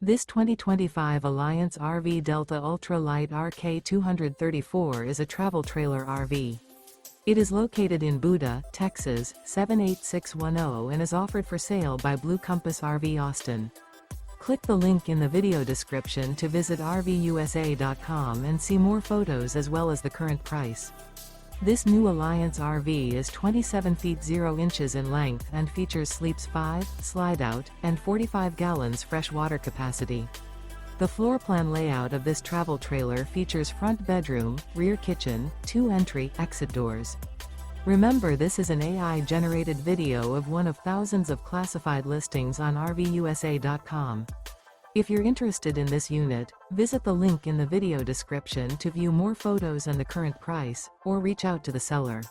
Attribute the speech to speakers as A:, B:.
A: This 2025 Alliance RV Delta Ultra Lite RK234 is a travel trailer RV. It is located in Buda, Texas, 78610 and is offered for sale by Blue Compass RV Austin. Click the link in the video description to visit RVUSA.com and see more photos as well as the current price. This new Alliance RV is 27 feet 0 inches in length and features sleeps 5, Slideout, and 45 gallons fresh water capacity. The floor plan layout of this travel trailer features front bedroom, rear kitchen, 2 entry/exit doors. Remember, this is an AI-generated video of one of thousands of classified listings on RVUSA.com. If you're interested in this unit, visit the link in the video description to view more photos and the current price, or reach out to the seller.